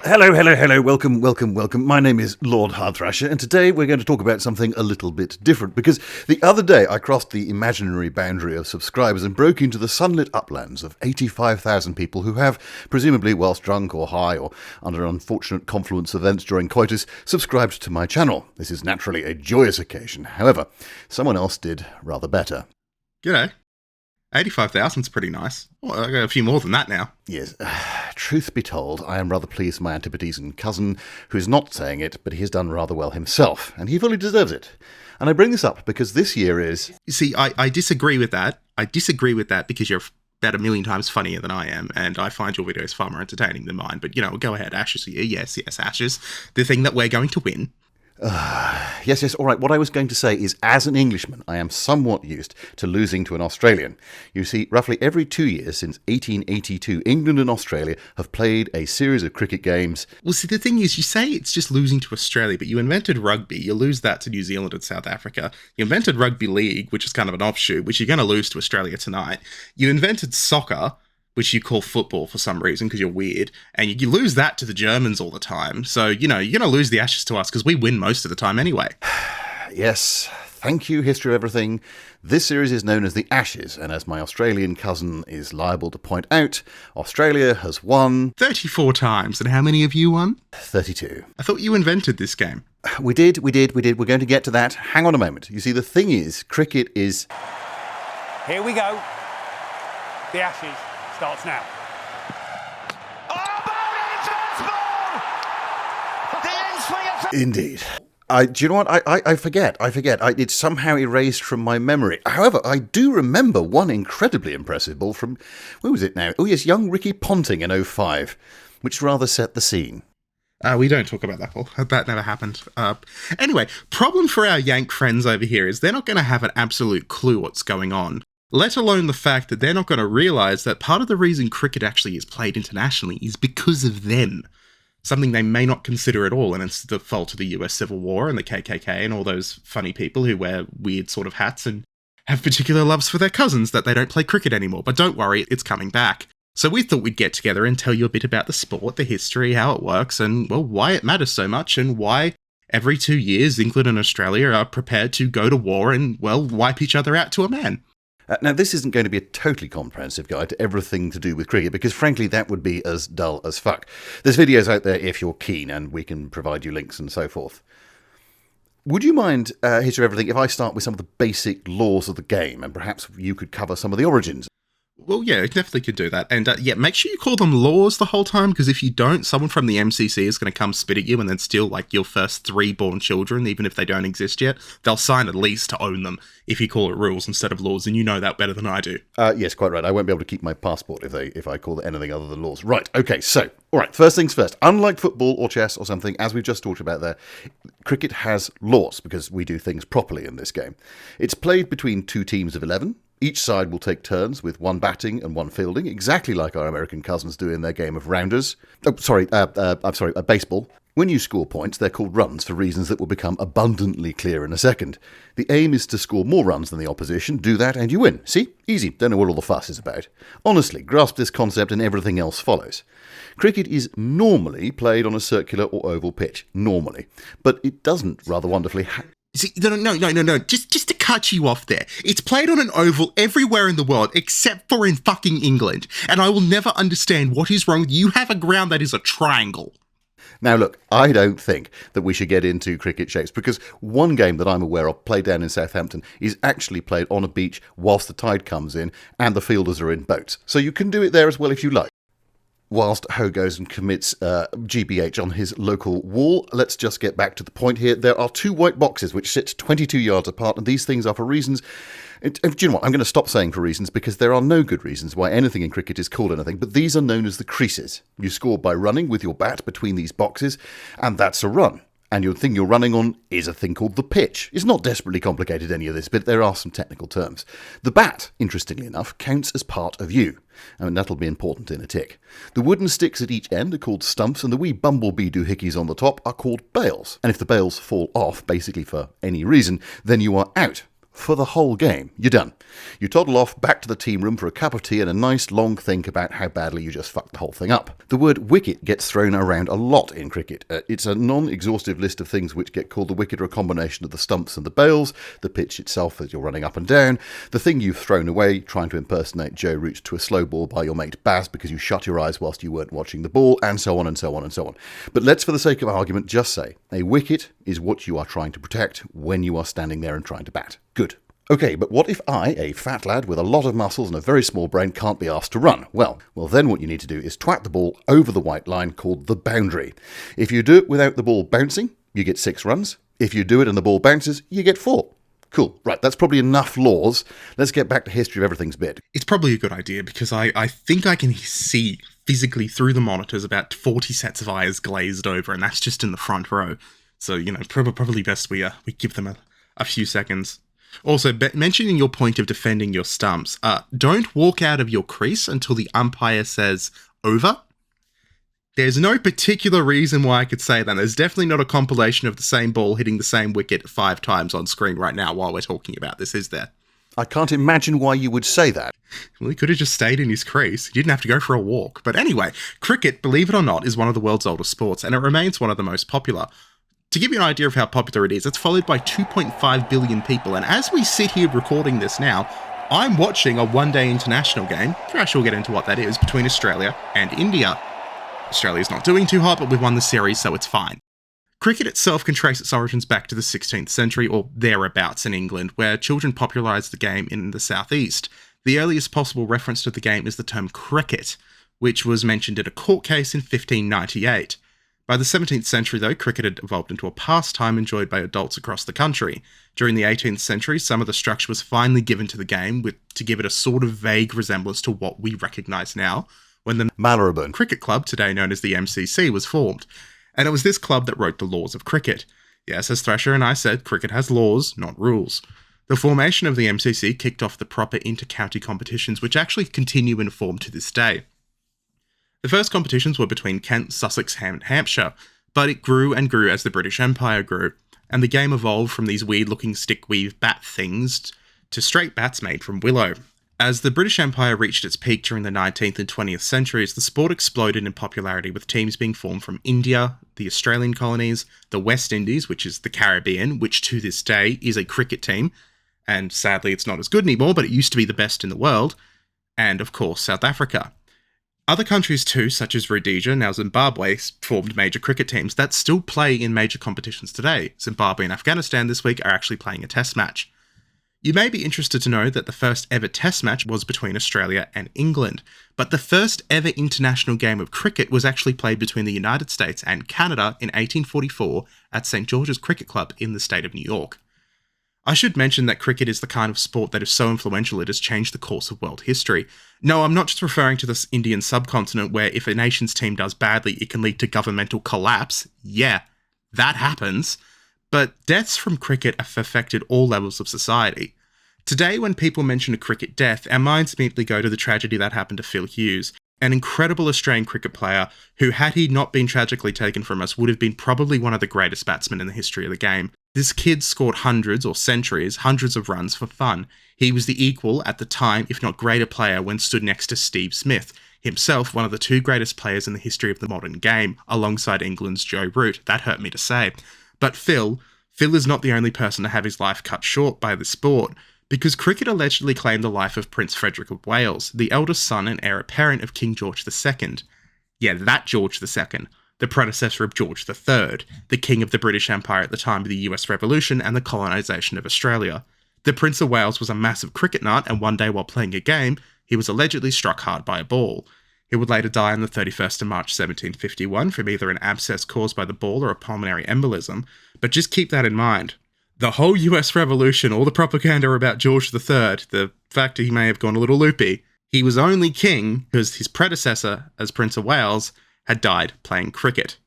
Hello, welcome. My name is Lord Hardthrasher, and today we're going to talk about something a little bit different, because the other day I crossed the imaginary boundary of subscribers and broke into the sunlit uplands of 85,000 people who have, presumably whilst drunk or high or under an unfortunate confluence of events during coitus, subscribed to my channel. This is naturally a joyous occasion. However, someone else did rather better. G'day. 85,000's pretty nice. Well, I got a few more than that now. Yes, truth be told, I am rather pleased with my Antipodean cousin, who's not saying it, but he has done rather well himself, and he fully deserves it. And I bring this up because this year is... You see, I disagree with that. I disagree with that because you're about a million times funnier than I am, and I find your videos far more entertaining than mine. But, go ahead, Ashes here. Yes, Ashes. The thing that we're going to win. Yes, all right. What I was going to say is, as an Englishman, I am somewhat used to losing to an Australian. You see, roughly every 2 years since 1882, England and Australia have played a series of cricket games. Well, see, the thing is, you say it's just losing to Australia, but you invented rugby. You lose that to New Zealand and South Africa. You invented rugby league, which is kind of an offshoot, which you're going to lose to Australia tonight. You invented soccer, which you call football for some reason because you're weird, and you lose that to the Germans all the time. So, you're going to lose the Ashes to us because we win most of the time anyway. Yes, thank you, History of Everything. This series is known as the Ashes, and as my Australian cousin is liable to point out, Australia has won... 34 times, and how many have you won? 32. I thought you invented this game. We did. We're going to get to that. Hang on a moment. You see, the thing is, cricket is... Here we go. The Ashes starts now. Indeed. Do you know what? I forget. It's somehow erased from my memory. However, I do remember one incredibly impressive ball from, where was it now? Oh yes, young Ricky Ponting in 05, which rather set the scene. We don't talk about that ball. That never happened. Anyway, problem for our Yank friends over here is they're not going to have an absolute clue what's going on. Let alone the fact that they're not going to realise that part of the reason cricket actually is played internationally is because of them. Something they may not consider at all, and it's the fault of the US Civil War and the KKK and all those funny people who wear weird sort of hats and have particular loves for their cousins that they don't play cricket anymore. But don't worry, it's coming back. So we thought we'd get together and tell you a bit about the sport, the history, how it works, and, well, why it matters so much, and why every 2 years England and Australia are prepared to go to war and, well, wipe each other out to a man. Now, this isn't going to be a totally comprehensive guide to everything to do with cricket, because frankly, that would be as dull as fuck. There's videos out there if you're keen, and we can provide you links and so forth. Would you mind, History of Everything, if I start with some of the basic laws of the game, and perhaps you could cover some of the origins? Well, yeah, it definitely could do that. And, make sure you call them laws the whole time, because if you don't, someone from the MCC is going to come spit at you and then steal, your first 3 born children, even if they don't exist yet. They'll sign a lease to own them if you call it rules instead of laws, and you know that better than I do. Yes, quite right. I won't be able to keep my passport if I call it anything other than laws. Right, okay, so, all right, first things first. Unlike football or chess or something, as we've just talked about there, cricket has laws, because we do things properly in this game. It's played between 2 teams of 11. Each side will take turns with 1 batting and 1 fielding, exactly like our American cousins do in their game of rounders. Baseball. When you score points, they're called runs for reasons that will become abundantly clear in a second. The aim is to score more runs than the opposition, do that and you win. See? Easy, don't know what all the fuss is about. Honestly, grasp this concept and everything else follows. Cricket is normally played on a circular or oval pitch, normally. But it doesn't rather wonderfully... See, no. Just to cut you off there. It's played on an oval everywhere in the world except for in fucking England. And I will never understand what is wrong with you. You have a ground that is a triangle. Now, look, I don't think that we should get into cricket shapes, because one game that I'm aware of, played down in Southampton, is actually played on a beach whilst the tide comes in and the fielders are in boats. So you can do it there as well if you like. Whilst Ho goes and commits GBH on his local wall, let's just get back to the point here. There are 2 white boxes which sit 22 yards apart, and these things are for reasons... Do you know what? I'm going to stop saying for reasons, because there are no good reasons why anything in cricket is called anything, but these are known as the creases. You score by running with your bat between these boxes, and that's a run. And your thing you're running on is a thing called the pitch. It's not desperately complicated, any of this, but there are some technical terms. The bat, interestingly enough, counts as part of you. I mean, that'll be important in a tick. The wooden sticks at each end are called stumps, and the wee bumblebee doohickeys on the top are called bails. And if the bails fall off, basically for any reason, then you are out. for the whole game. You're done. You toddle off back to the team room for a cup of tea and a nice long think about how badly you just fucked the whole thing up. The word wicket gets thrown around a lot in cricket. It's a non-exhaustive list of things which get called the wicket, or a combination of the stumps and the bails, the pitch itself as you're running up and down, the thing you've thrown away trying to impersonate Joe Root to a slow ball by your mate Baz because you shut your eyes whilst you weren't watching the ball, and so on and so on and so on. But let's, for the sake of argument, just say a wicket is what you are trying to protect when you are standing there and trying to bat. Good. Okay, but what if I, a fat lad with a lot of muscles and a very small brain, can't be asked to run? Well, then what you need to do is twat the ball over the white line called the boundary. If you do it without the ball bouncing, you get 6 runs. If you do it and the ball bounces, you get 4. Cool. Right, that's probably enough laws. Let's get back to history of everything's bit. It's probably a good idea because I think I can see physically through the monitors about 40 sets of eyes glazed over, and that's just in the front row. So, probably best we give them a few seconds. Also, mentioning your point of defending your stumps, don't walk out of your crease until the umpire says over. There's no particular reason why I could say that. There's definitely not a compilation of the same ball hitting the same wicket 5 times on screen right now while we're talking about this, is there? I can't imagine why you would say that. Well, he could have just stayed in his crease. He didn't have to go for a walk. But anyway, cricket, believe it or not, is one of the world's oldest sports, and it remains one of the most popular. To give you an idea of how popular it is, it's followed by 2.5 billion people, and as we sit here recording this now, I'm watching a one-day international game, I'm sure we'll get into what that is, between Australia and India. Australia's not doing too hot, but we've won the series, so it's fine. Cricket itself can trace its origins back to the 16th century, or thereabouts in England, where children popularised the game in the southeast. The earliest possible reference to the game is the term cricket, which was mentioned in a court case in 1598. By the 17th century, though, cricket had evolved into a pastime enjoyed by adults across the country. During the 18th century, some of the structure was finally given to the game to give it a sort of vague resemblance to what we recognise now, when the Marylebone Cricket Club, today known as the MCC, was formed. And it was this club that wrote the laws of cricket. Yes, as Thrasher and I said, cricket has laws, not rules. The formation of the MCC kicked off the proper inter-county competitions, which actually continue in form to this day. The first competitions were between Kent, Sussex, and Hampshire, but it grew and grew as the British Empire grew, and the game evolved from these weird-looking stick-weave bat things to straight bats made from willow. As the British Empire reached its peak during the 19th and 20th centuries, the sport exploded in popularity, with teams being formed from India, the Australian colonies, the West Indies, which is the Caribbean, which to this day is a cricket team, and sadly it's not as good anymore, but it used to be the best in the world, and of course South Africa. Other countries too, such as Rhodesia, now Zimbabwe, formed major cricket teams that still play in major competitions today. Zimbabwe and Afghanistan this week are actually playing a test match. You may be interested to know that the first ever test match was between Australia and England, but the first ever international game of cricket was actually played between the United States and Canada in 1844 at St. George's Cricket Club in the state of New York. I should mention that cricket is the kind of sport that is so influential it has changed the course of world history. No, I'm not just referring to this Indian subcontinent where if a nation's team does badly, it can lead to governmental collapse. Yeah, that happens. But deaths from cricket have affected all levels of society. Today, when people mention a cricket death, our minds immediately go to the tragedy that happened to Phil Hughes, an incredible Australian cricket player who, had he not been tragically taken from us, would have been probably one of the greatest batsmen in the history of the game. This kid scored hundreds of runs for fun. He was the equal, at the time, if not greater player when stood next to Steve Smith, himself one of the 2 greatest players in the history of the modern game, alongside England's Joe Root. That hurt me to say. But Phil is not the only person to have his life cut short by the sport, because cricket allegedly claimed the life of Prince Frederick of Wales, the eldest son and heir apparent of King George II. Yeah, that George II, the predecessor of George III, the king of the British Empire at the time of the US Revolution and the colonisation of Australia. The Prince of Wales was a massive cricket nut, and one day while playing a game, he was allegedly struck hard by a ball. He would later die on the 31st of March 1751 from either an abscess caused by the ball or a pulmonary embolism, but just keep that in mind. The whole US Revolution, all the propaganda about George III, the fact that he may have gone a little loopy, he was only king because his predecessor, as Prince of Wales, had died playing cricket.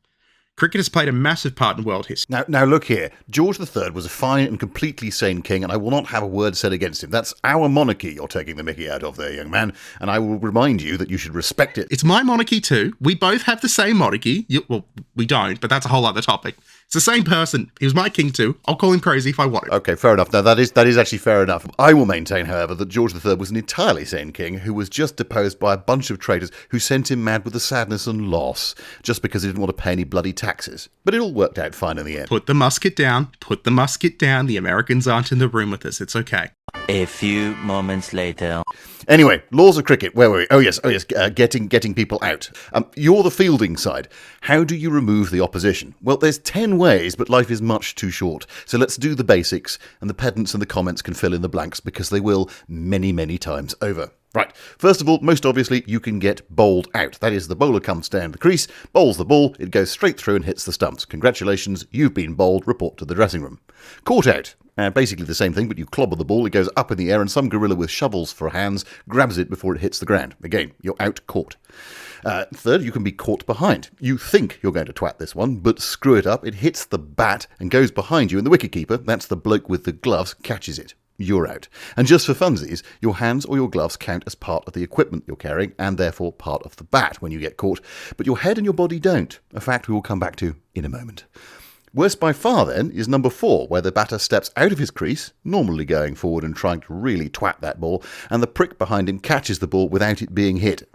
Cricket has played a massive part in world history. Now look here. George III was a fine and completely sane king, and I will not have a word said against him. That's our monarchy you're taking the mickey out of there, young man, and I will remind you that you should respect it. It's my monarchy too. We both have the same monarchy. Well, we don't, but that's a whole other topic. It's the same person. He was my king too. I'll call him crazy if I want it. Okay, fair enough. Now, that is actually fair enough. I will maintain, however, that George III was an entirely sane king who was just deposed by a bunch of traitors who sent him mad with the sadness and loss, just because he didn't want to pay any bloody taxes. But it all worked out fine in the end. Put the musket down. Put the musket down. The Americans aren't in the room with us. It's okay. A few moments later. Anyway, laws of cricket. Where were we? Oh yes. Getting people out. You're the fielding side. How do you remove the opposition? Well, there's 10 ways, but life is much too short. So let's do the basics, and the pedants and the comments can fill in the blanks because they will many, many times over. Right, first of all, most obviously, you can get bowled out. That is, the bowler comes down the crease, bowls the ball, it goes straight through and hits the stumps. Congratulations, you've been bowled, report to the dressing room. Caught out. Basically the same thing, but you clobber the ball, it goes up in the air, and some gorilla with shovels for hands grabs it before it hits the ground. Again, you're out caught. Third, you can be caught behind. You think you're going to twat this one, but screw it up, it hits the bat and goes behind you, and the wicketkeeper, that's the bloke with the gloves, catches it. You're out. And just for funsies, your hands or your gloves count as part of the equipment you're carrying, and therefore part of the bat when you get caught, but your head and your body don't, a fact we will come back to in a moment. Worse by far, then, is number 4, where the batter steps out of his crease, normally going forward and trying to really twat that ball, and the prick behind him catches the ball without it being hit,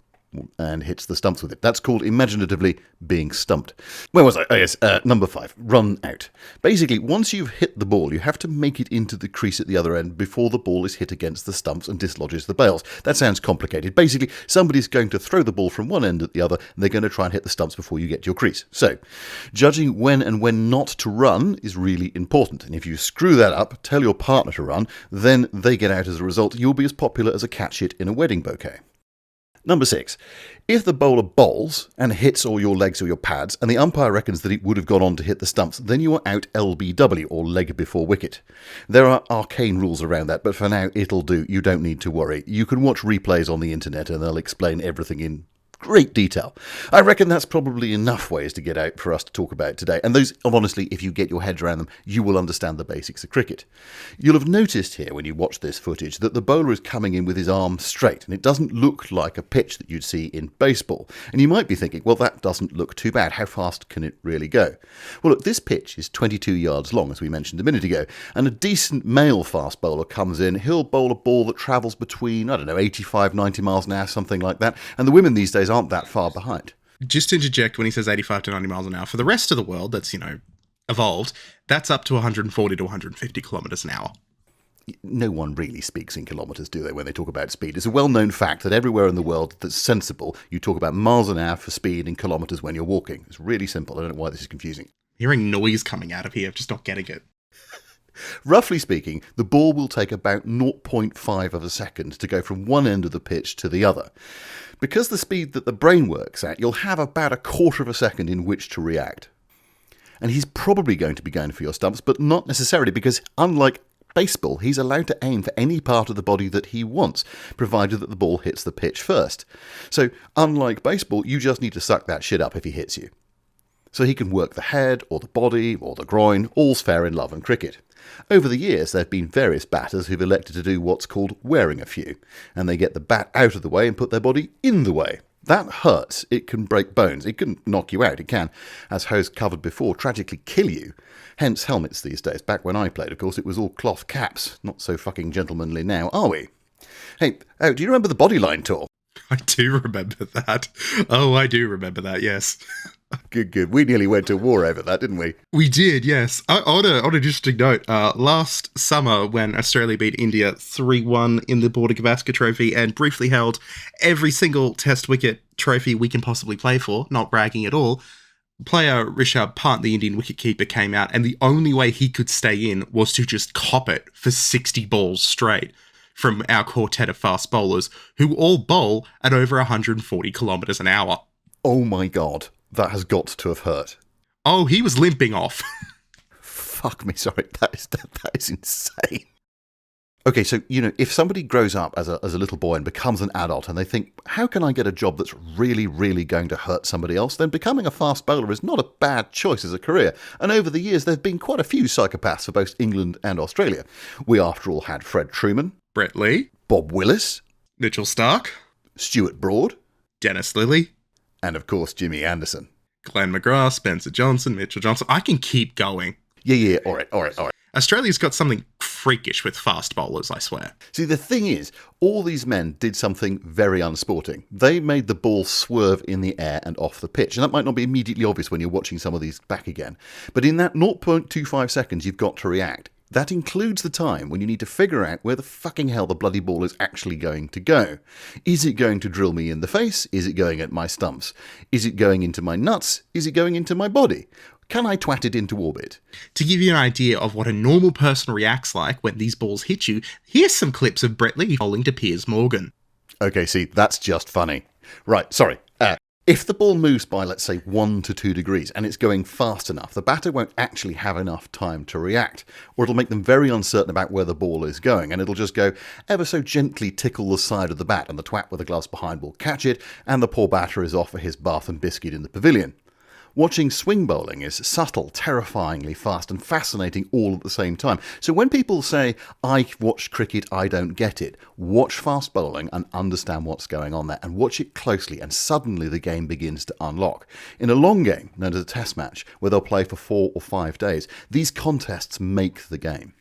and hits the stumps with it. That's called imaginatively being stumped. Where was I? Oh yes, number 5, run out. Basically, once you've hit the ball, you have to make it into the crease at the other end before the ball is hit against the stumps and dislodges the bails. That sounds complicated. Basically, somebody's going to throw the ball from one end at the other, and they're going to try and hit the stumps before you get to your crease. So, judging when and when not to run is really important, and if you screw that up, tell your partner to run, then they get out as a result, you'll be as popular as a catch it in a wedding bouquet. Number 6, if the bowler bowls and hits all your legs or your pads, and the umpire reckons that it would have gone on to hit the stumps, then you are out LBW, or leg before wicket. There are arcane rules around that, but for now it'll do. You don't need to worry. You can watch replays on the internet and they'll explain everything in great detail. I reckon that's probably enough ways to get out for us to talk about today, and those, honestly, if you get your head around them, you will understand the basics of cricket. You'll have noticed here when you watch this footage that the bowler is coming in with his arm straight, and it doesn't look like a pitch that you'd see in baseball. And you might be thinking, well, that doesn't look too bad. How fast can it really go? Well, look, this pitch is 22 yards long, as we mentioned a minute ago, and a decent male fast bowler comes in, he'll bowl a ball that travels between, 85, 90 miles an hour, something like that, and the women these days aren't that far behind. Just to interject when he says 85 to 90 miles an hour, for the rest of the world that's, evolved, that's up to 140 to 150 kilometres an hour. No one really speaks in kilometres, do they, when they talk about speed? It's a well-known fact that everywhere in the world that's sensible, you talk about miles an hour for speed in kilometres when you're walking. It's really simple. I don't know why this is confusing. Hearing noise coming out of here, I'm just not getting it. Roughly speaking, the ball will take about 0.5 of a second to go from one end of the pitch to the other. Because the speed that the brain works at, you'll have about a quarter of a second in which to react. And he's probably going to be going for your stumps, but not necessarily, because unlike baseball, he's allowed to aim for any part of the body that he wants, provided that the ball hits the pitch first. So, unlike baseball, you just need to suck that shit up if he hits you. So he can work the head, or the body, or the groin, all's fair in love and cricket. Over the years, there have been various batters who've elected to do what's called wearing a few, and they get the bat out of the way and put their body in the way. That hurts. It can break bones. It can knock you out. It can, as Ho's covered before, tragically kill you. Hence helmets these days. Back when I played, of course, it was all cloth caps. Not so fucking gentlemanly now, are we? Hey, do you remember the Bodyline tour? I do remember that. Oh, I do remember that, yes. Good. We nearly went to war over that, didn't we? We did, yes. On an interesting note, last summer when Australia beat India 3-1 in the Border Gavaskar Trophy and briefly held every single test wicket trophy we can possibly play for, not bragging at all, player Rishabh Pant, the Indian wicketkeeper, came out, and the only way he could stay in was to just cop it for 60 balls straight from our quartet of fast bowlers, who all bowl at over 140 kilometres an hour. Oh my god. That has got to have hurt. Oh, he was limping off. Fuck me, sorry. That is insane. Okay, so, if somebody grows up as a little boy and becomes an adult and they think, how can I get a job that's really, really going to hurt somebody else? Then becoming a fast bowler is not a bad choice as a career. And over the years, there have been quite a few psychopaths for both England and Australia. We, after all, had Fred Truman, Brett Lee, Bob Willis, Mitchell Starc, Stuart Broad, Dennis Lilly, and of course Jimmy Anderson. Glenn McGrath, Spencer Johnson, Mitchell Johnson. I can keep going. Yeah, all right. Australia's got something freakish with fast bowlers, I swear. See, the thing is, all these men did something very unsporting. They made the ball swerve in the air and off the pitch. And that might not be immediately obvious when you're watching some of these back again. But in that 0.25 seconds, you've got to react. That includes the time when you need to figure out where the fucking hell the bloody ball is actually going to go. Is it going to drill me in the face? Is it going at my stumps? Is it going into my nuts? Is it going into my body? Can I twat it into orbit? To give you an idea of what a normal person reacts like when these balls hit you, here's some clips of Brett Lee bowling to Piers Morgan. Okay, see, that's just funny. Right, sorry. If the ball moves by, let's say, 1 to 2 degrees and it's going fast enough, the batter won't actually have enough time to react, or it'll make them very uncertain about where the ball is going, and it'll just go ever so gently tickle the side of the bat, and the twat with the gloves behind will catch it, and the poor batter is off for his bath and biscuit in the pavilion. Watching swing bowling is subtle, terrifyingly fast, and fascinating all at the same time. So when people say, I watch cricket, I don't get it, watch fast bowling and understand what's going on there, and watch it closely, and suddenly the game begins to unlock. In a long game, known as a test match, where they'll play for 4 or 5 days, these contests make the game.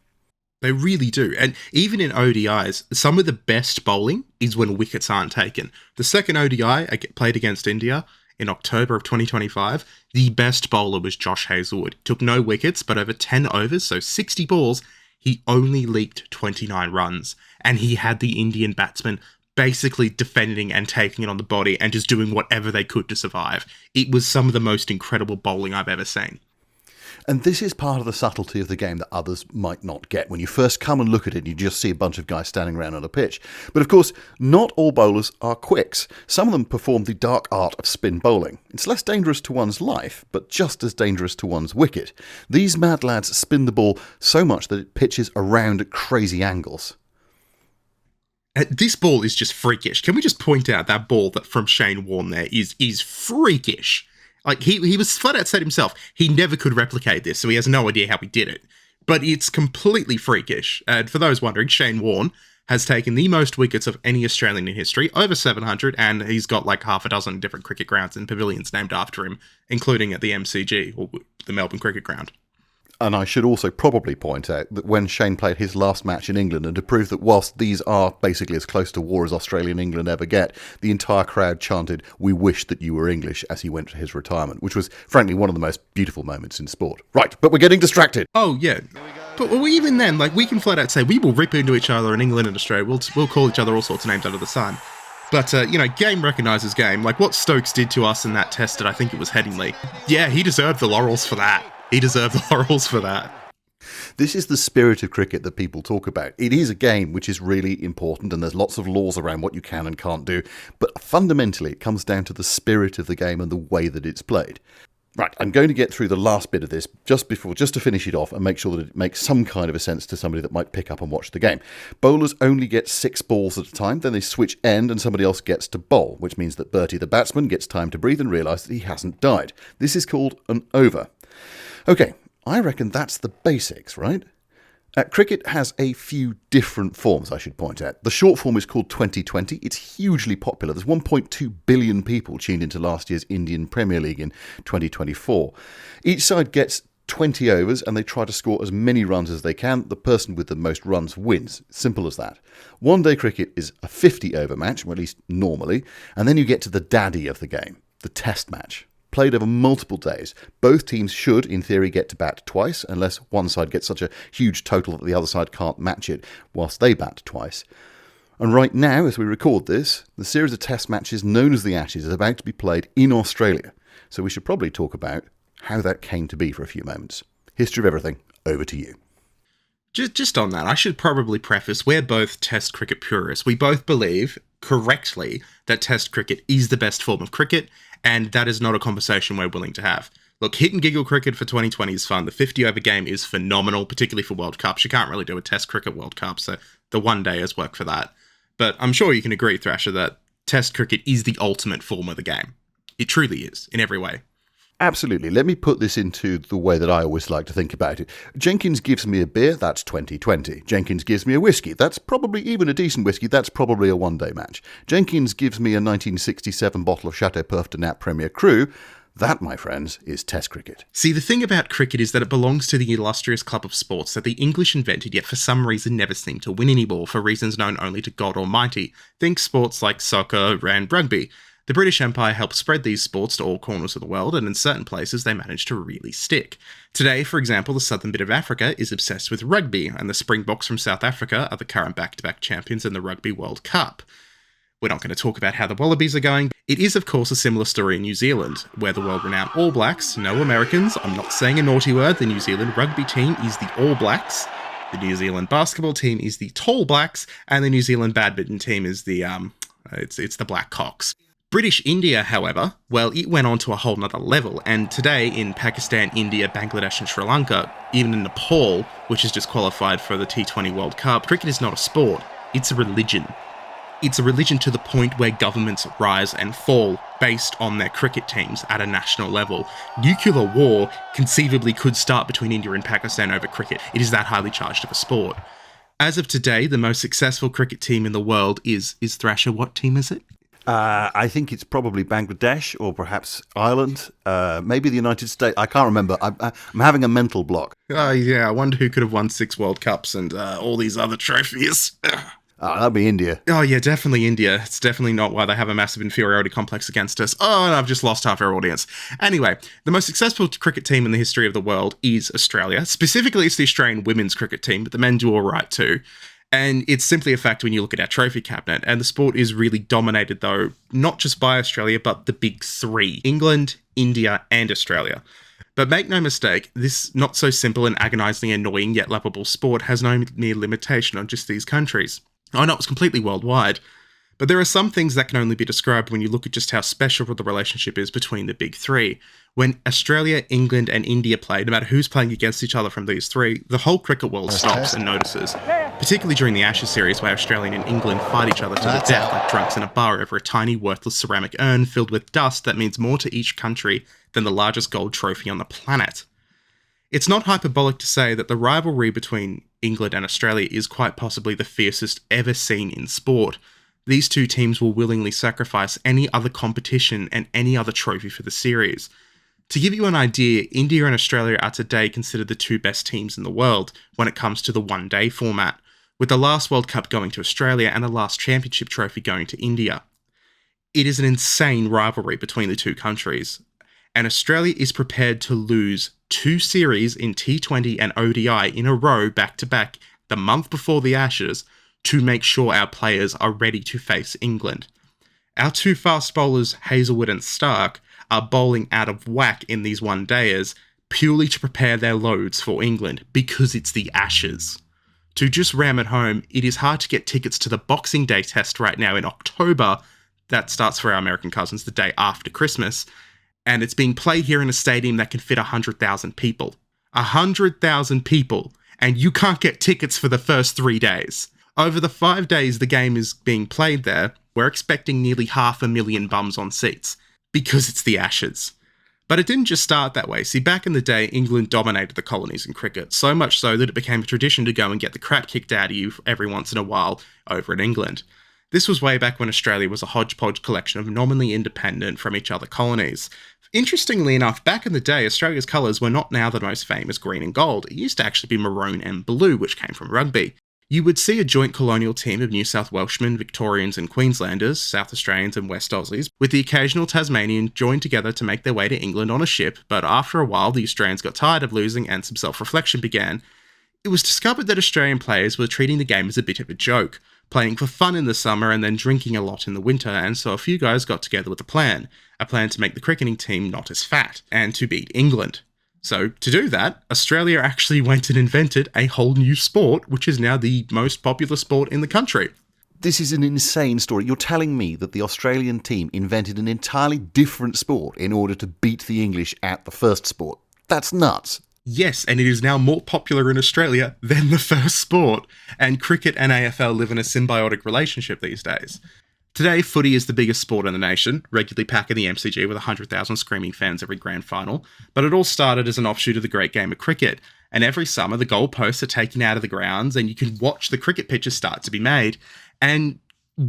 They really do. And even in ODIs, some of the best bowling is when wickets aren't taken. The second ODI I played against India in October of 2025, the best bowler was Josh Hazlewood. Took no wickets, but over 10 overs, so 60 balls, he only leaked 29 runs. And he had the Indian batsmen basically defending and taking it on the body and just doing whatever they could to survive. It was some of the most incredible bowling I've ever seen. And this is part of the subtlety of the game that others might not get. When you first come and look at it, you just see a bunch of guys standing around on a pitch. But of course, not all bowlers are quicks. Some of them perform the dark art of spin bowling. It's less dangerous to one's life, but just as dangerous to one's wicket. These mad lads spin the ball so much that it pitches around at crazy angles. This ball is just freakish. Can we just point out that ball that from Shane Warne there is freakish? Like, he was flat out said himself, he never could replicate this, so he has no idea how he did it. But it's completely freakish. And for those wondering, Shane Warne has taken the most wickets of any Australian in history, over 700, and he's got like half a dozen different cricket grounds and pavilions named after him, including at the MCG, or the Melbourne Cricket Ground. And I should also probably point out that when Shane played his last match in England, and to prove that whilst these are basically as close to war as Australia and England ever get, the entire crowd chanted, "We wish that you were English," as he went to his retirement, which was, frankly, one of the most beautiful moments in sport. Right, but we're getting distracted. Oh, yeah. But even then, like, we can flat out say, we will rip into each other in England and Australia. We'll call each other all sorts of names under the sun. But, game recognises game. Like, what Stokes did to us in that test at, I think it was Headingley. Yeah, he deserved the laurels for that. He deserved the laurels for that. This is the spirit of cricket that people talk about. It is a game which is really important, and there's lots of laws around what you can and can't do, but fundamentally it comes down to the spirit of the game and the way that it's played. Right, I'm going to get through the last bit of this just to finish it off and make sure that it makes some kind of a sense to somebody that might pick up and watch the game. Bowlers only get 6 balls at a time, then they switch end and somebody else gets to bowl, which means that Bertie the batsman gets time to breathe and realise that he hasn't died. This is called an over. Okay, I reckon that's the basics, right? Cricket has a few different forms, I should point out. The short form is called 2020. It's hugely popular. There's 1.2 billion people tuned into last year's Indian Premier League in 2024. Each side gets 20 overs and they try to score as many runs as they can. The person with the most runs wins. Simple as that. One-day cricket is a 50-over match, or at least normally, and then you get to the daddy of the game, the test match. Played over multiple days. Both teams should, in theory, get to bat twice, unless one side gets such a huge total that the other side can't match it whilst they bat twice. And right now, as we record this, the series of test matches known as the Ashes is about to be played in Australia. So we should probably talk about how that came to be for a few moments. History of everything, over to you. Just on that, I should probably preface, we're both test cricket purists. We both believe, correctly, that test cricket is the best form of cricket, and that is not a conversation we're willing to have. Look, hit and giggle cricket for 2020 is fun. The 50-over game is phenomenal, particularly for World Cups. You can't really do a test cricket World Cup, so the one day has worked for that. But I'm sure you can agree, Thrasher, that test cricket is the ultimate form of the game. It truly is, in every way. Absolutely. Let me put this into the way that I always like to think about it. Jenkins gives me a beer, that's 2020. Jenkins gives me a whiskey, that's probably even a decent whiskey, that's probably a one-day match. Jenkins gives me a 1967 bottle of Chateau Perf de Nap Premier Cru, That, my friends, is Test cricket. See, the thing about cricket is that it belongs to the illustrious club of sports that the English invented, yet for some reason never seem to win anymore, for reasons known only to God Almighty. Think sports like soccer and rugby. The British Empire helped spread these sports to all corners of the world, and in certain places they managed to really stick. Today, for example, the southern bit of Africa is obsessed with rugby, and the Springboks from South Africa are the current back-to-back champions in the Rugby World Cup. We're not going to talk about how the Wallabies are going. It is, of course, a similar story in New Zealand, where the world-renowned All Blacks, no Americans, I'm not saying a naughty word, the New Zealand rugby team is the All Blacks, the New Zealand basketball team is the Tall Blacks, and the New Zealand badminton team is the, it's the Black Cocks. British India, however, well, it went on to a whole nother level, and today in Pakistan, India, Bangladesh and Sri Lanka, even in Nepal, which has just qualified for the T20 World Cup, cricket is not a sport, it's a religion. It's a religion to the point where governments rise and fall based on their cricket teams at a national level. Nuclear war conceivably could start between India and Pakistan over cricket. It is that highly charged of a sport. As of today, the most successful cricket team in the world is Thrasher. What team is it? I think it's probably Bangladesh or perhaps Ireland, maybe the United States. I can't remember. I'm having a mental block. Oh, yeah, I wonder who could have won 6 World Cups and all these other trophies. That'd be India. Oh, yeah, definitely India. It's definitely not why they have a massive inferiority complex against us. Oh, and I've just lost half our audience. Anyway, the most successful cricket team in the history of the world is Australia. Specifically, it's the Australian women's cricket team, but the men do all right too. And it's simply a fact when you look at our trophy cabinet. And the sport is really dominated, though, not just by Australia, but the big 3. England, India, and Australia. But make no mistake, this not so simple and agonisingly annoying yet lovable sport has no mere limitation on just these countries. Oh no, it's completely worldwide. But there are some things that can only be described when you look at just how special the relationship is between the big 3. When Australia, England and India play, no matter who's playing against each other from these 3, the whole cricket world stops and notices. Particularly during the Ashes series where Australia and England fight each other to the death like drunks in a bar over a tiny worthless ceramic urn filled with dust that means more to each country than the largest gold trophy on the planet. It's not hyperbolic to say that the rivalry between England and Australia is quite possibly the fiercest ever seen in sport. These two teams will willingly sacrifice any other competition and any other trophy for the series. To give you an idea, India and Australia are today considered the 2 best teams in the world when it comes to the one-day format, with the last World Cup going to Australia and the last championship trophy going to India. It is an insane rivalry between the 2 countries, and Australia is prepared to lose 2 series in T20 and ODI in a row back-to-back the month before the Ashes to make sure our players are ready to face England. Our 2 fast bowlers, Hazelwood and Stark, are bowling out of whack in these one-dayers purely to prepare their loads for England because it's the Ashes. To just ram it home, it is hard to get tickets to the Boxing Day test right now in October. That starts for our American cousins the day after Christmas. And it's being played here in a stadium that can fit 100,000 people. 100,000 people. And you can't get tickets for the first 3 days. Over the 5 days the game is being played there, we're expecting nearly 500,000 bums on seats. Because it's the Ashes. But it didn't just start that way. See, back in the day, England dominated the colonies in cricket, so much so that it became a tradition to go and get the crap kicked out of you every once in a while over in England. This was way back when Australia was a hodgepodge collection of nominally independent from each other colonies. Interestingly enough, back in the day, Australia's colours were not now the most famous green and gold. It used to actually be maroon and blue, which came from rugby. You would see a joint colonial team of New South Welshmen, Victorians and Queenslanders, South Australians and West Aussies, with the occasional Tasmanian joined together to make their way to England on a ship, but after a while the Australians got tired of losing and some self-reflection began. It was discovered that Australian players were treating the game as a bit of a joke, playing for fun in the summer and then drinking a lot in the winter, and so a few guys got together with a plan to make the cricketing team not as fat, and to beat England. So, to do that, Australia actually went and invented a whole new sport, which is now the most popular sport in the country. This is an insane story. You're telling me that the Australian team invented an entirely different sport in order to beat the English at the first sport. That's nuts. Yes, and it is now more popular in Australia than the first sport, and cricket and AFL live in a symbiotic relationship these days. Today, footy is the biggest sport in the nation, regularly packing the MCG with 100,000 screaming fans every grand final, but it all started as an offshoot of the great game of cricket, and every summer the goalposts are taken out of the grounds and you can watch the cricket pitches start to be made, and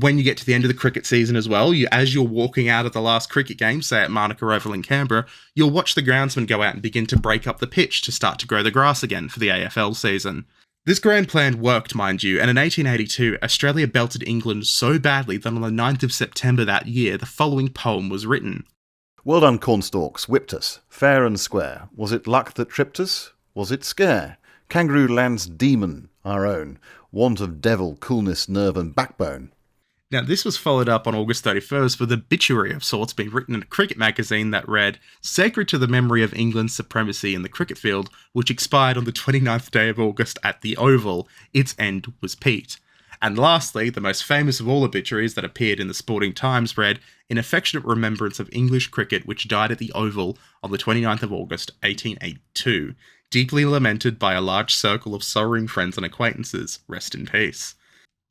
when you get to the end of the cricket season as well, as you're walking out of the last cricket game, say at Manuka Oval in Canberra, you'll watch the groundsman go out and begin to break up the pitch to start to grow the grass again for the AFL season. This grand plan worked, mind you, and in 1882, Australia belted England so badly that on the 9th of September that year, the following poem was written. Well done, cornstalks, whipped us, fair and square. Was it luck that tripped us? Was it scare? Kangaroo land's demon, our own, want of devil, coolness, nerve and backbone. Now, this was followed up on August 31st with a obituary of sorts being written in a cricket magazine that read, "Sacred to the memory of England's supremacy in the cricket field, which expired on the 29th day of August at the Oval. Its end was Pete." And lastly, the most famous of all obituaries that appeared in the Sporting Times read, "In affectionate remembrance of English cricket which died at the Oval on the 29th of August, 1882. Deeply lamented by a large circle of sorrowing friends and acquaintances. Rest in peace."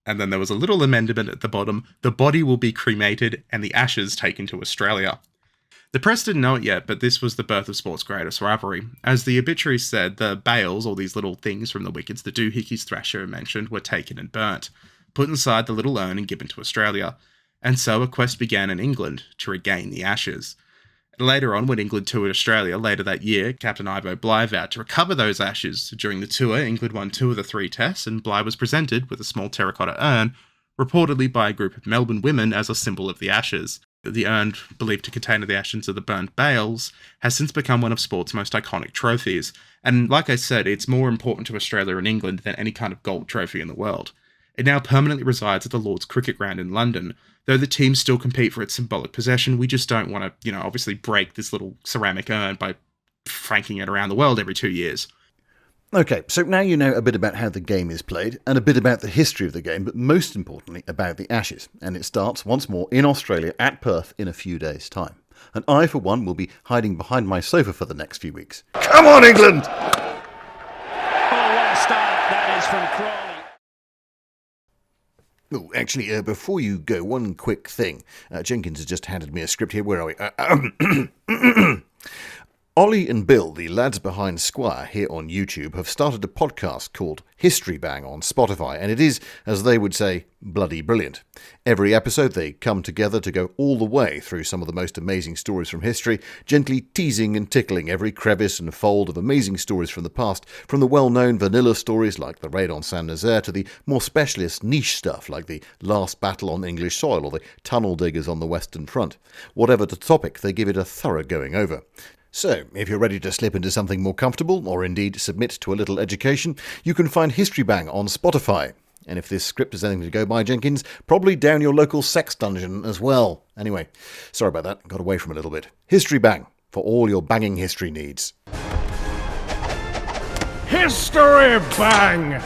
And then there was a little amendment at the bottom, "The body will be cremated and the ashes taken to Australia." The press didn't know it yet, but this was the birth of sport's greatest rivalry. As the obituary said, the bales, or these little things from the wickets that doohickeys Thrasher mentioned, were taken and burnt, put inside the little urn and given to Australia. And so a quest began in England to regain the ashes. Later on, when England toured Australia later that year, Captain Ivo Bligh vowed to recover those ashes. During the tour, England won 2 of the 3 tests, and Bligh was presented with a small terracotta urn, reportedly by a group of Melbourne women as a symbol of the ashes. The urn, believed to contain the ashes of the burnt bales, has since become one of sport's most iconic trophies. And like I said, it's more important to Australia and England than any kind of gold trophy in the world. It now permanently resides at the Lord's Cricket Ground in London. Though the teams still compete for its symbolic possession, we just don't want to, obviously break this little ceramic urn by franking it around the world every 2 years. Okay, so now you know a bit about how the game is played, and a bit about the history of the game, but most importantly about the Ashes. And it starts once more in Australia at Perth in a few days' time. And I, for one, will be hiding behind my sofa for the next few weeks. Come on, England! Oh, what a start that is from Crawley. Oh, actually, before you go, one quick thing. Jenkins has just handed me a script here. Where are we? Ollie and Bill, the lads behind Squire here on YouTube, have started a podcast called History Bang on Spotify, and it is, as they would say, bloody brilliant. Every episode they come together to go all the way through some of the most amazing stories from history, gently teasing and tickling every crevice and fold of amazing stories from the past, from the well-known vanilla stories like the raid on Saint-Nazaire to the more specialist niche stuff like the last battle on English soil or the tunnel diggers on the Western Front. Whatever the topic, they give it a thorough going over. So, if you're ready to slip into something more comfortable, or indeed submit to a little education, you can find History Bang on Spotify. And if this script is anything to go by, Jenkins, probably down your local sex dungeon as well. Anyway, sorry about that, got away from a little bit. History Bang, for all your banging history needs. History Bang!